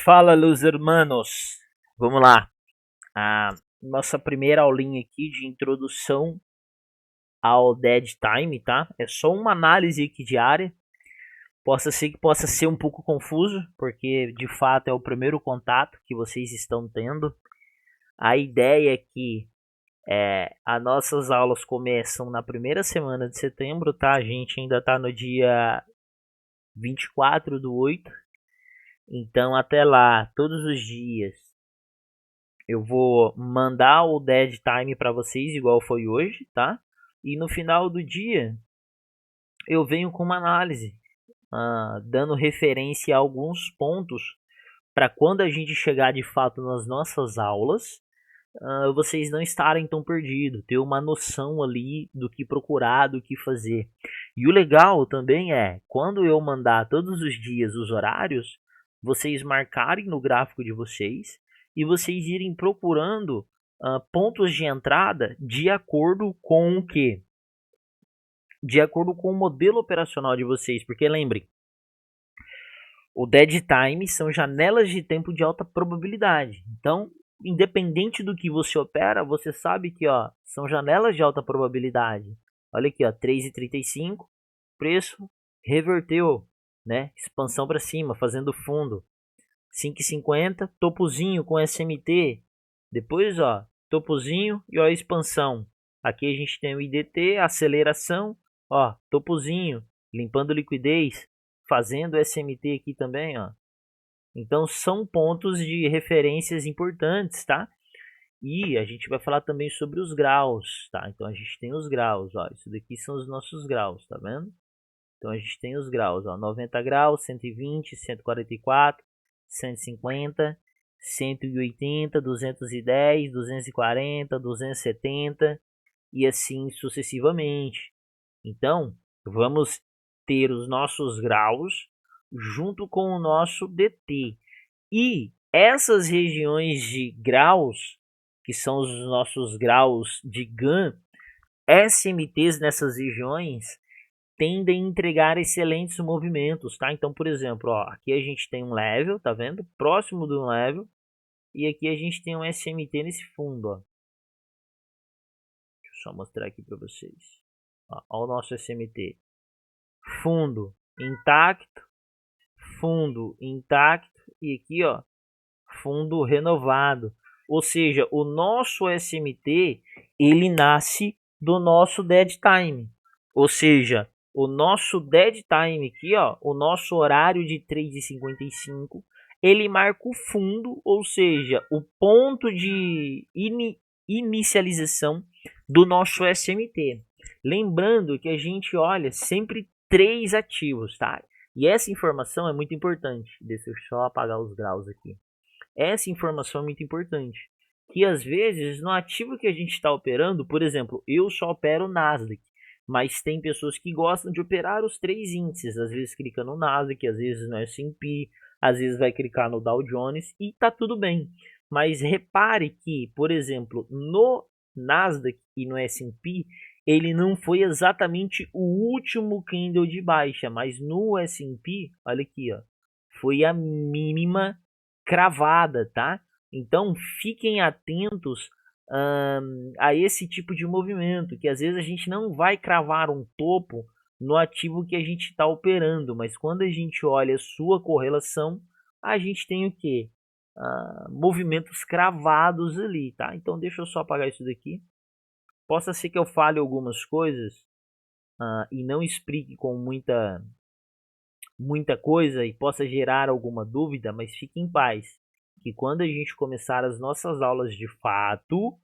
Fala, meus hermanos. Vamos lá. A nossa primeira aulinha aqui de introdução ao Dead Time, tá? É só uma análise aqui diária. Possa ser que possa ser um pouco confuso, porque de fato é o primeiro contato que vocês estão tendo. A ideia é que as nossas aulas começam na primeira semana de setembro, tá? A gente ainda tá no dia 24/8. Então, até lá, todos os dias, eu vou mandar o dead time para vocês, igual foi hoje, tá? E no final do dia, eu venho com uma análise, dando referência a alguns pontos para quando a gente chegar de fato nas nossas aulas, vocês não estarem tão perdidos, ter uma noção ali do que procurar, do que fazer. E o legal também é, quando eu mandar todos os dias os horários, vocês marcarem no gráfico de vocês e vocês irem procurando pontos de entrada de acordo com o que? De acordo com o modelo operacional de vocês, porque lembrem, o dead time são janelas de tempo de alta probabilidade. Então, independente do que você opera, você sabe que são janelas de alta probabilidade. Olha aqui, 3,35, preço reverteu, né? Expansão para cima, fazendo fundo. 5,50, topozinho com SMT. Depois, topozinho e a expansão. Aqui a gente tem o IDT, aceleração, topozinho, limpando liquidez, fazendo SMT aqui também, Então são pontos de referências importantes, tá? E a gente vai falar também sobre os graus, tá? Então a gente tem os graus, isso daqui são os nossos graus, tá vendo? Então a gente tem os graus, 90 graus, 120, 144, 150, 180, 210, 240, 270 e assim sucessivamente. Então, vamos ter os nossos graus junto com o nosso DT. E essas regiões de graus, que são os nossos graus de GAN, SMTs nessas regiões tendem a entregar excelentes movimentos, tá? Então, por exemplo, aqui a gente tem um level, tá vendo? Próximo de um level. E aqui a gente tem um SMT nesse fundo, Deixa eu só mostrar aqui para vocês. Olha o nosso SMT. Fundo intacto, fundo intacto e aqui, fundo renovado. Ou seja, o nosso SMT, ele nasce do nosso dead time. Ou seja, o nosso dead time aqui, o nosso horário de 3h55, ele marca o fundo, ou seja, o ponto de inicialização do nosso SMT. Lembrando que a gente olha sempre 3 ativos, tá? E essa informação é muito importante. Deixa eu só apagar os graus aqui. Essa informação é muito importante. Que às vezes no ativo que a gente está operando, por exemplo, eu só opero o Nasdaq, mas tem pessoas que gostam de operar os 3 índices. Às vezes clica no Nasdaq, às vezes no S&P, às vezes vai clicar no Dow Jones e tá tudo bem. Mas repare que, por exemplo, no Nasdaq e no S&P, ele não foi exatamente o último candle de baixa, mas no S&P, olha aqui, foi a mínima cravada, tá? Então fiquem atentos a esse tipo de movimento, que às vezes a gente não vai cravar um topo no ativo que a gente está operando, mas quando a gente olha a sua correlação, a gente tem o que? Movimentos cravados ali, tá? Então deixa eu só apagar isso daqui. Possa ser que eu fale algumas coisas e não explique com muita coisa e possa gerar alguma dúvida, mas fique em paz, que quando a gente começar as nossas aulas de fato,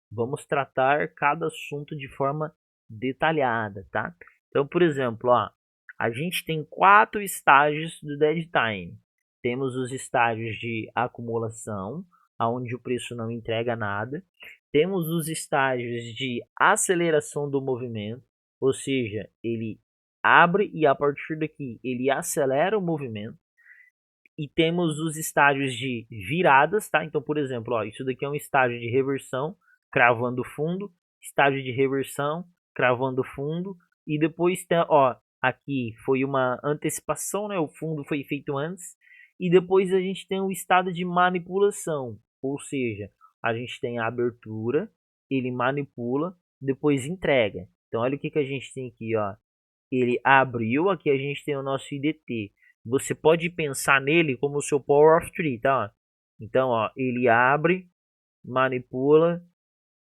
vamos tratar cada assunto de forma detalhada, tá? Então, por exemplo, a gente tem 4 estágios do dead time. Temos os estágios de acumulação, onde o preço não entrega nada. Temos os estágios de aceleração do movimento, ou seja, ele abre e a partir daqui ele acelera o movimento. E temos os estágios de viradas, tá? Então, por exemplo, isso daqui é um estágio de reversão, cravando fundo, estágio de reversão, cravando fundo, e depois tem, aqui foi uma antecipação, né? O fundo foi feito antes, E depois a gente tem o estado de manipulação, ou seja, a gente tem a abertura, ele manipula, depois entrega. Então olha o que a gente tem aqui, ó. Ele abriu, aqui a gente tem o nosso IDT. Você pode pensar nele como o seu Power of 3, tá? Então, ó, ele abre, manipula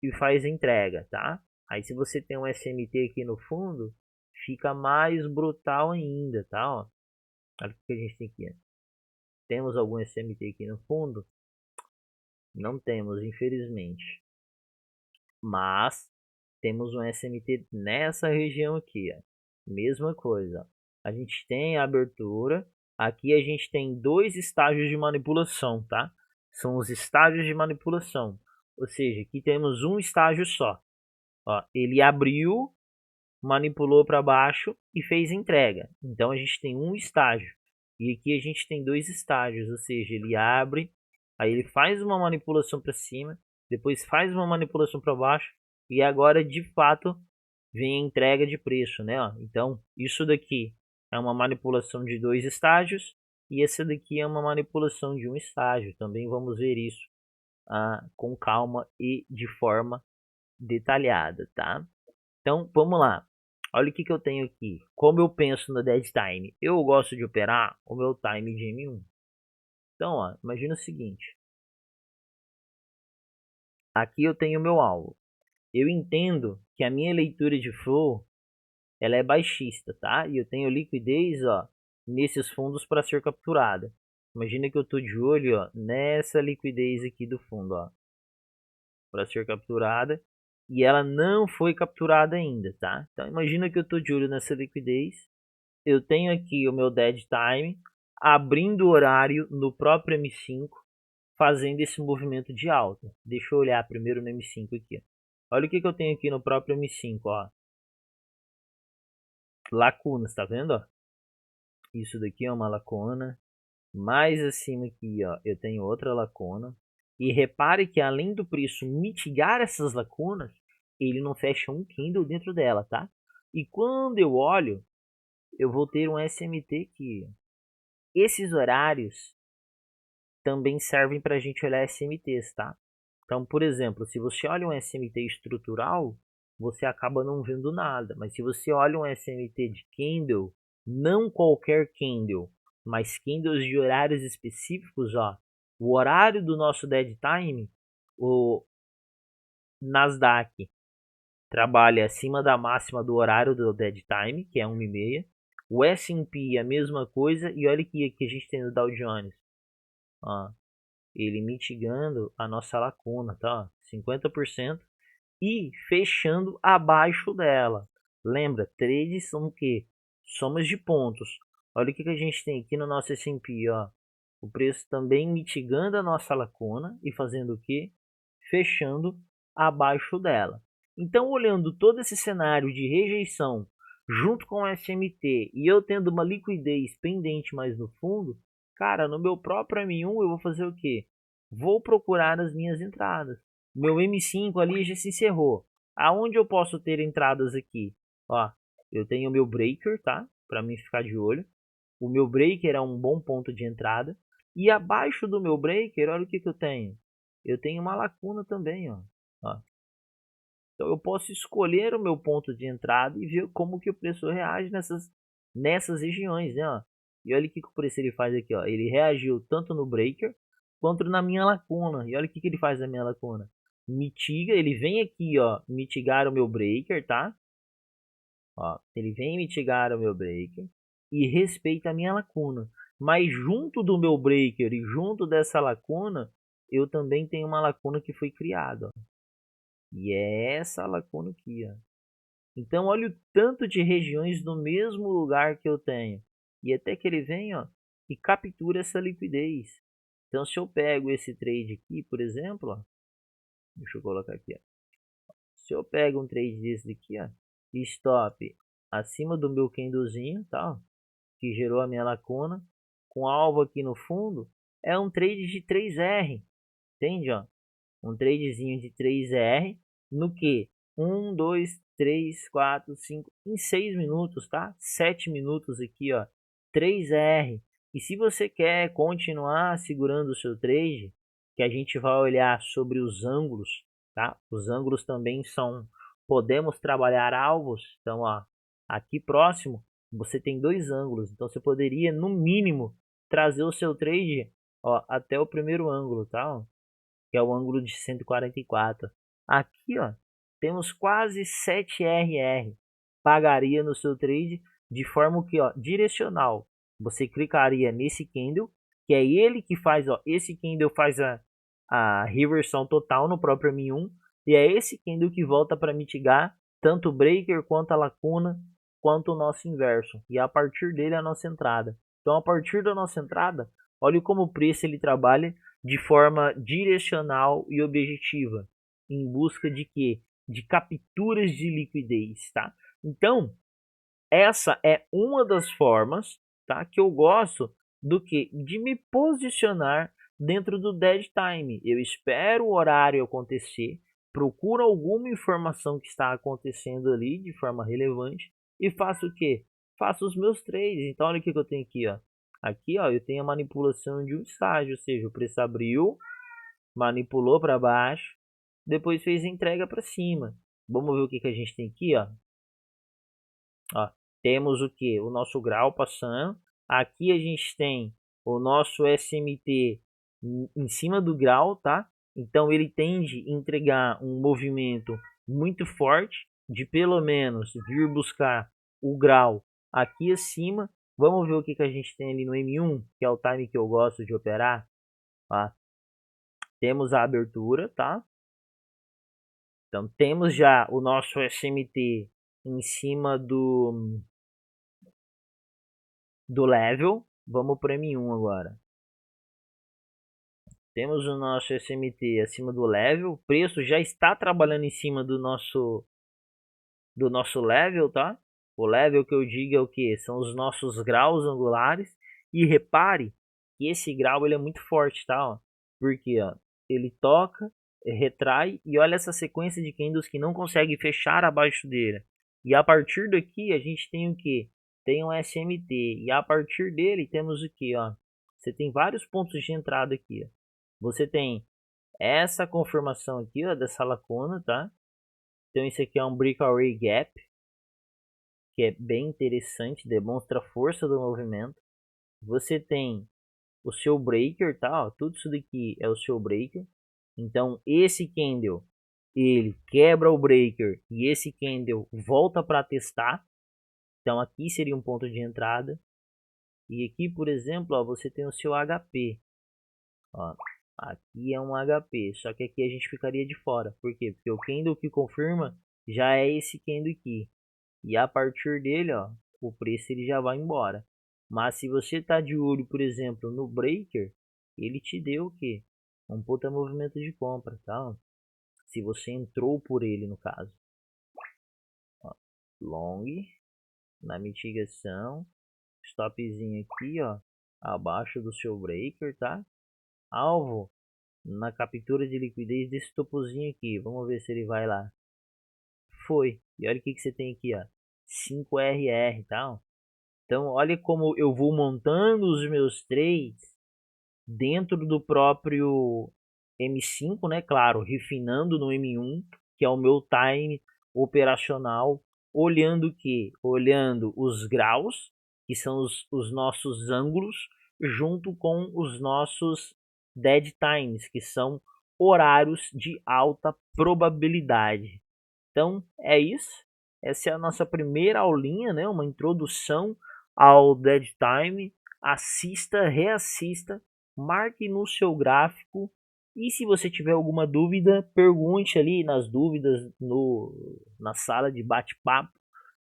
e faz entrega, tá? Aí se você tem um SMT aqui no fundo, fica mais brutal ainda, tá? Ó, olha o que a gente tem aqui. Temos algum SMT aqui no fundo? Não temos, infelizmente. Mas temos um SMT nessa região aqui, ó. Mesma coisa. A gente tem a abertura. Aqui a gente tem dois estágios de manipulação, tá? São os estágios de manipulação. Ou seja, aqui temos um estágio só. Ó, ele abriu, manipulou para baixo e fez entrega. Então a gente tem um estágio. E aqui a gente tem dois estágios, ou seja, ele abre, aí ele faz uma manipulação para cima, depois faz uma manipulação para baixo e agora de fato vem a entrega de preço, né? Então isso daqui é uma manipulação de dois estágios e essa daqui é uma manipulação de um estágio. Também vamos ver isso com calma e de forma detalhada, tá? Então vamos lá. Olha o que eu tenho aqui. Como eu penso no dead time? Eu gosto de operar o meu time de M1. Então, ó, imagina o seguinte. Aqui eu tenho o meu alvo. Eu entendo que a minha leitura de flow ela é baixista, tá? E eu tenho liquidez, ó, nesses fundos para ser capturada. Imagina que eu tô de olho, ó, nessa liquidez aqui do fundo, ó, para ser capturada. E ela não foi capturada ainda, tá? Então imagina que eu tô de olho nessa liquidez. Eu tenho aqui o meu dead time abrindo o horário no próprio M5, fazendo esse movimento de alta. Deixa eu olhar primeiro no M5 aqui. Olha o que eu tenho aqui no próprio M5, ó. Lacunas, tá vendo? Ó? Isso daqui é uma lacuna. Mais acima aqui, ó, eu tenho outra lacuna. E repare que além do preço mitigar essas lacunas, ele não fecha um candle dentro dela, tá? E quando eu olho, eu vou ter um SMT aqui. Esses horários também servem para a gente olhar SMTs, tá? Então, por exemplo, se você olha um SMT estrutural, você acaba não vendo nada. Mas se você olha um SMT de candle, não qualquer candle, mas candles de horários específicos, ó, o horário do nosso dead time, o Nasdaq trabalha acima da máxima do horário do dead time, que é 1h30. O S&P a mesma coisa, e olha aqui que a gente tem no Dow Jones. Ó, ele mitigando a nossa lacuna, tá? 50% e fechando abaixo dela. Lembra, trades são o quê? Somas de pontos. Olha o que a gente tem aqui no nosso S&P, ó. O preço também mitigando a nossa lacuna e fazendo o quê? Fechando abaixo dela. Então, olhando todo esse cenário de rejeição junto com o SMT e eu tendo uma liquidez pendente mais no fundo, cara, no meu próprio M1 eu vou fazer o quê? Vou procurar as minhas entradas. Meu M5 ali já se encerrou. Aonde eu posso ter entradas aqui? Ó, eu tenho o meu breaker, tá? Para mim ficar de olho. O meu breaker é um bom ponto de entrada. E abaixo do meu breaker, olha o que eu tenho. Eu tenho uma lacuna também, ó. Então eu posso escolher o meu ponto de entrada e ver como que o preço reage nessas regiões, né? Ó. E olha o que o preço ele faz aqui, ó. Ele reagiu tanto no breaker quanto na minha lacuna. E olha o que ele faz na minha lacuna. Mitiga, ele vem aqui, ó, mitigar o meu breaker, tá? Ó, ele vem mitigar o meu breaker e respeita a minha lacuna. Mas junto do meu breaker e junto dessa lacuna, eu também tenho uma lacuna que foi criada, ó. E é essa lacuna aqui, ó. Então olha o tanto de regiões no mesmo lugar que eu tenho. E até que ele vem, ó, e captura essa liquidez. Então se eu pego esse trade aqui, por exemplo, ó, deixa eu colocar aqui, ó. Se eu pego um trade desse aqui, ó, stop acima do meu candlezinho, tá? Que gerou a minha lacuna, com alvo aqui no fundo, é um trade de 3R, entende, ó? Um tradezinho de 3R no que 1, 2, 3, 4, 5 em 6 minutos, tá? 7 minutos aqui, ó. 3R. E se você quer continuar segurando o seu trade, que a gente vai olhar sobre os ângulos, tá? Os ângulos também podemos trabalhar alvos. Então, ó, aqui próximo você tem 2 ângulos, então você poderia no mínimo trazer o seu trade, ó, até o primeiro ângulo, tá? Que é o ângulo de 144. Aqui, ó, temos quase 7 RR. Pagaria no seu trade de forma que, ó, direcional. Você clicaria nesse candle, que é ele que faz, ó, esse candle faz a reversão total no próprio M1, e é esse candle que volta para mitigar tanto o breaker quanto a lacuna, quanto o nosso inverso. E a partir dele a nossa entrada. Então, a partir da nossa entrada, olha como o preço ele trabalha de forma direcional e objetiva, em busca de quê? De capturas de liquidez, tá? Então, essa é uma das formas, tá, que eu gosto do que de me posicionar dentro do dead time. Eu espero o horário acontecer, procuro alguma informação que está acontecendo ali de forma relevante e faço o quê? Faço os meus trades. Então, olha o que eu tenho aqui, ó. Aqui, ó, eu tenho a manipulação de um estágio, ou seja, o preço abriu, manipulou para baixo, depois fez a entrega para cima. Vamos ver o que a gente tem aqui, ó. Ó, temos o que? O nosso grau passando. Aqui a gente tem o nosso SMT em cima do grau, tá? Então ele tende a entregar um movimento muito forte de pelo menos vir buscar o grau aqui acima. Vamos ver o que a gente tem ali no M1, que é o time que eu gosto de operar. Ó, temos a abertura, tá? Então temos já o nosso SMT em cima do level. Vamos para M1 agora. Temos o nosso SMT acima do level. O preço já está trabalhando em cima do nosso level, tá? O level que eu digo é o que? São os nossos graus angulares. E repare que esse grau ele é muito forte, tá? Ó, porque ó, ele toca, retrai e olha essa sequência de candles que não consegue fechar abaixo dele. E a partir daqui a gente tem o que? Tem um SMT e a partir dele temos o que, ó? Você tem vários pontos de entrada aqui, ó. Você tem essa confirmação aqui, ó, dessa lacuna, tá? Então isso aqui é um breakaway gap, que é bem interessante, demonstra a força do movimento. Você tem o seu breaker, tá? Ó, tudo isso daqui é o seu breaker. Então esse candle ele quebra o breaker e esse candle volta para testar. Então aqui seria um ponto de entrada. E aqui, por exemplo, ó, você tem o seu HP. Ó, aqui é um HP, só que aqui a gente ficaria de fora. Por quê? Porque o candle que confirma já é esse candle aqui. E a partir dele, ó, o preço ele já vai embora. Mas se você está de olho, por exemplo, no breaker, ele te deu o quê? Um puta movimento de compra, tá? Se você entrou por ele, no caso. Ó, long, na mitigação, stopzinho aqui, ó, abaixo do seu breaker, tá? Alvo na captura de liquidez desse topozinho aqui. Vamos ver se ele vai lá. Foi. E olha o que você tem aqui, ó. 5RR, tá? Então, olha como eu vou montando os meus trades dentro do próprio M5, né? Claro, refinando no M1, que é o meu time operacional, olhando o que? Olhando os graus, que são os nossos ângulos, junto com os nossos dead times, que são horários de alta probabilidade. Então, é isso. Essa é a nossa primeira aulinha, né? Uma introdução ao dead time. Assista, reassista, marque no seu gráfico. E se você tiver alguma dúvida, pergunte ali nas dúvidas na sala de bate-papo.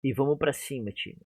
E vamos para cima, time.